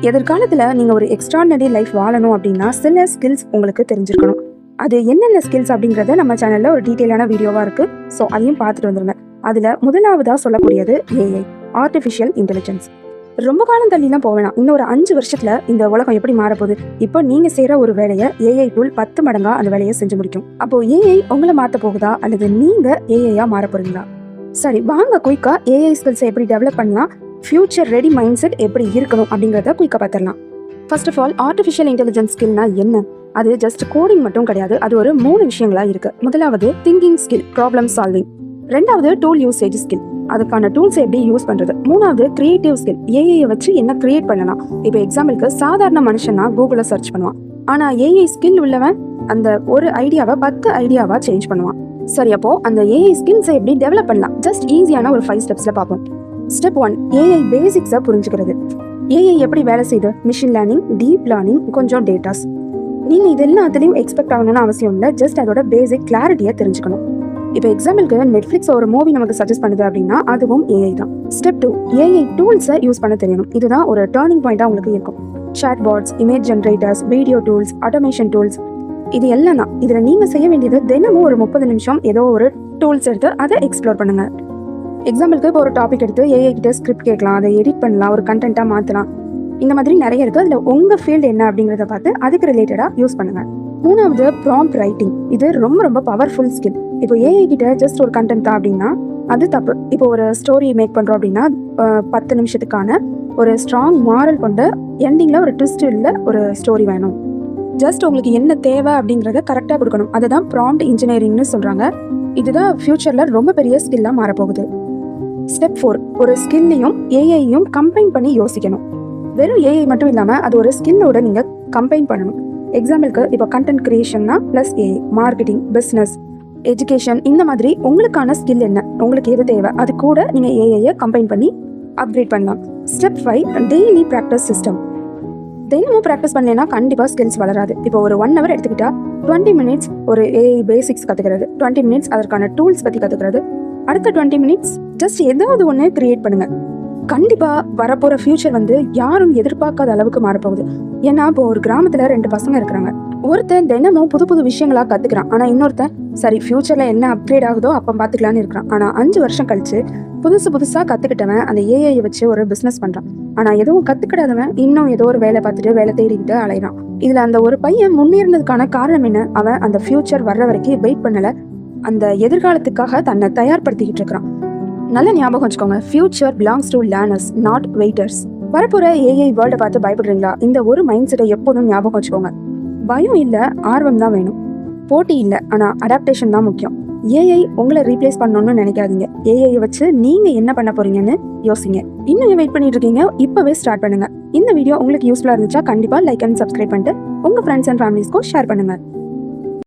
எதிர்காலத்தில் நீங்கள் ஒரு எக்ஸ்ட்ராடினரி லைஃப் வாழணும் அப்படின்னா சில ஸ்கில்ஸ் உங்களுக்கு தெரிஞ்சிருக்கணும். அது என்னென்ன ஸ்கில்ஸ் அப்படிங்கிறத நம்ம சேனலில் ஒரு டீட்டெயிலான வீடியோவாக இருக்குது. ஸோ அதையும் பார்த்துட்டு வந்துருங்க. அதில் முதலாவதாக சொல்லக்கூடியது ஏஐ, ஆர்டிஃபிஷியல் இன்டெலிஜென்ஸ். ரொம்ப காலம் தள்ளிலாம் போவேணாம். இன்னும் ஒரு 5 வருஷத்தில் இந்த உலகம் எப்படி மாறப்போகுது? இப்போ நீங்கள் செய்கிற ஒரு வேலையை ஏஐ டூல் 10 மடங்காக அந்த வேலையை செஞ்சு முடிக்கும். அப்போது ஏஐ உங்களை மாற்ற போகுதா அல்லது நீங்கள் ஏஐயாக மாற போகிறீங்களா? சரி, வாங்க குயிக்காக ஏஐ ஸ்கில்ஸை எப்படி டெவலப் பண்ணலாம், ஃபியூச்சர் ரெடி மைண்ட் செட் எப்படி இருக்கணும் அப்படிங்கிறத குயிக்காக பார்த்துடலாம். First of all, artificial intelligence ஸ்கில்னா என்ன? அது ஜஸ்ட் கோடிங் மட்டும் கிடையாது. அது ஒரு 3 விஷயங்களா இருக்கு. முதலாவது திங்கிங் ஸ்கில், ப்ராப்ளம் சால்விங். ரெண்டாவது டூல் யூசேஜ் ஸ்கில், அதுக்கான டூல்ஸ் எப்படி யூஸ் பண்றது. மூணாவது கிரியேட்டிவ் ஸ்கில், ஏஐ வச்சு என்ன கிரியேட் பண்ணலாம். இப்போ எக்ஸாம்பிளுக்கு சாதாரண மனுஷனா கூகுள்ல சர்ச் பண்ணுவான், ஆனா ஏஐ ஸ்கில் உள்ளவன் அந்த ஒரு ஐடியாவை 10 ஐடியாவா சேஞ்ச் பண்ணுவான். சரி, அப்போ அந்த ஏஐ ஸ்கில்ஸை எப்படி டெவலப் பண்ணலாம்? ஜஸ்ட் ஈஸியான ஒரு 5 ஸ்டெப்ஸ்ல பார்ப்போம். ஸ்டெப் 1, ஏஐ பேசிக்ஸை புரிஞ்சுக்கிறது. ஏஐ எப்படி வேலை செய்யுது? மிஷின் லேர்னிங், டீப் லேர்னிங், கொஞ்சம் டேட்டாஸ். நீங்கள் இது எல்லாத்துலேயும் எக்ஸ்பெக்ட் ஆகணும்னு அவசியம் இல்லை. ஜஸ்ட் அதோட பேசிக் கிளாரிட்டியை தெரிஞ்சுக்கணும். இப்போ எக்ஸாம்பிளுக்கு நெட்ஃப்ளிக்ஸ் ஒரு மூவி நமக்கு சஜஸ்ட் பண்ணுது அப்படின்னா அதுவும் ஏஐ தான். ஸ்டெப் 2, ஏஐ டூல்ஸை யூஸ் பண்ண தெரியணும். இதுதான் ஒரு டேர்னிங் பாயிண்டாக உங்களுக்கு இருக்கும். Chat bots, image generators, video tools, automation tools, இது எல்லாம் தான். இதில் நீங்கள் செய்ய வேண்டியது தினமும் ஒரு 30 நிமிஷம் ஏதோ ஒரு டூல்ஸ் எடுத்து அதை எக்ஸ்ப்ளோர் பண்ணுங்க. எக்ஸாம்பிளுக்கு இப்போ ஒரு டாபிக் எடுத்து ஏஐ கிட்ட ஸ்கிரிப்ட் கேட்கலாம், அதை எடிட் பண்ணலாம், ஒரு கண்டென்ட்டாக மாற்றலாம். இந்த மாதிரி நிறைய இருக்குது. அதில் உங்கள் ஃபீல்டு என்ன அப்படிங்கிறத பார்த்து அதுக்கு ரிலேட்டடாக யூஸ் பண்ணுங்க. மூணாவது ப்ராம்ப்ட் ரைட்டிங். இது ரொம்ப ரொம்ப பவர்ஃபுல் ஸ்கில். இப்போ ஏஐ கிட்ட ஜஸ்ட் ஒரு கண்டென்ட் தான் அப்படின்னா அது தப்பு. இப்போ ஒரு ஸ்டோரி மேக் பண்ணுறோம் அப்படின்னா 10 நிமிஷத்துக்கான ஒரு ஸ்ட்ராங் மாரல் கொண்ட எண்டிங்கில் ஒரு ட்விஸ்ட் உள்ள ஒரு ஸ்டோரி வேணும். ஜஸ்ட் உங்களுக்கு என்ன தேவை அப்படிங்கிறத கரெக்டாக கொடுக்கணும். அதுதான் ப்ராம்ப்ட் இன்ஜினியரிங்னு சொல்கிறாங்க. இதுதான் ஃபியூச்சரில் ரொம்ப பெரிய ஸ்கில்லாக மாறப்போகுது. ஸ்டெப் 4, ஒரு ஸ்கில்லையும் ஏஐயும் கம்பைன் பண்ணி யோசிக்கணும். வெறும் ஏஐ மட்டும் இல்லாமல் அது ஒரு ஸ்கில்லோட நீங்கள் கம்பைன் பண்ணணும். எக்ஸாம்பிளுக்கு இப்போ கண்டென்ட் கிரியேஷன்னா plus AI, marketing, business, education, இந்த மாதிரி உங்களுக்கான ஸ்கில் என்ன, உங்களுக்கு எது தேவை, அது கூட நீங்கள் ஏஐயை கம்பைன் பண்ணி அப்கிரேட் பண்ணலாம். Step 5, daily practice system. தினமும் ப்ராக்டிஸ் பண்ணலைன்னா கண்டிப்பாக ஸ்கில்ஸ் வளராது. இப்போ ஒரு 1 hour எடுத்துக்கிட்டா 20 minutes ஒரு ஏஐ பேசிக்ஸ் கற்றுக்கிறது, 20 minutes அதற்கான டூல்ஸ் பற்றி கற்றுக்கிறது, அடுத்த 20 minutes ஜஸ்ட் ஏதாவது ஒன்று கிரியேட் பண்ணுங்கள். கண்டிப்பாக வரப்போகிற ஃபியூச்சர் யாரும் எதிர்பார்க்காத அளவுக்கு மாறப்போகுது. ஏன்னா இப்போ ஒரு கிராமத்தில் 2 பசங்க இருக்கிறாங்க. ஒருத்தன் தினமும் புது புது விஷயங்களாக கற்றுக்கிறான். ஆனால் இன்னொருத்தன் சரி ஃபியூச்சரில் என்ன அப்கிரேட் ஆகுதோ அப்போ பார்த்துக்கலான்னு இருக்கிறான். ஆனால் 5 வருஷம் கழிச்சு புதுசாக கற்றுக்கிட்டவன் அந்த ஏஐயை வச்சு ஒரு பிஸ்னஸ் பண்ணுறான். ஆனால் எதுவும் கற்றுக்கிடாதவன் இன்னும் ஏதோ ஒரு வேலை பார்த்துட்டு வேலை தேடிக்கிட்டு அலைகிறான். இதில் அந்த ஒரு பையன் முன்னேறினதுக்கான காரணம் என்ன? அவன் அந்த ஃபியூச்சர் வர்ற வரைக்கும் வெயிட் பண்ணலை, அந்த எதிர்காலத்துக்காக தன்னை தயார்படுத்திக்கிட்டு இருக்கிறான். நல்ல ஞாபகம் வச்சுக்கோங்க, future belongs to learners, not waiters. வரப்போற ஏஐ வேர்ல்டை பார்த்து பயப்படுறீங்களா? இந்த ஒரு மைண்ட் செட்டை எப்போதும் ஞாபகம் வச்சுக்கோங்க. பயம் இல்லை, ஆர்வம் தான் வேணும். போட்டி இல்லை, ஆனால் அடாப்டேஷன் தான் முக்கியம். ஏஐ உங்களை ரீப்ளேஸ் பண்ணணும்னு நினைக்காதீங்க. ஏஐ வச்சு நீங்க என்ன பண்ண போறீங்கன்னு யோசிங்க. இன்னும் வெயிட் பண்ணிட்டு இருக்கீங்க? இப்பவே ஸ்டார்ட் பண்ணுங்க. இந்த வீடியோ உங்களுக்கு யூஸ்ஃபுல்லா இருந்துச்சா கண்டிப்பா லைக் அண்ட் சப்ஸ்கிரைப் பண்ணிட்டு உங்க ஃப்ரெண்ட்ஸ் அண்ட் ஃபேமிலிஸ்க்கும் ஷேர் பண்ணுங்க.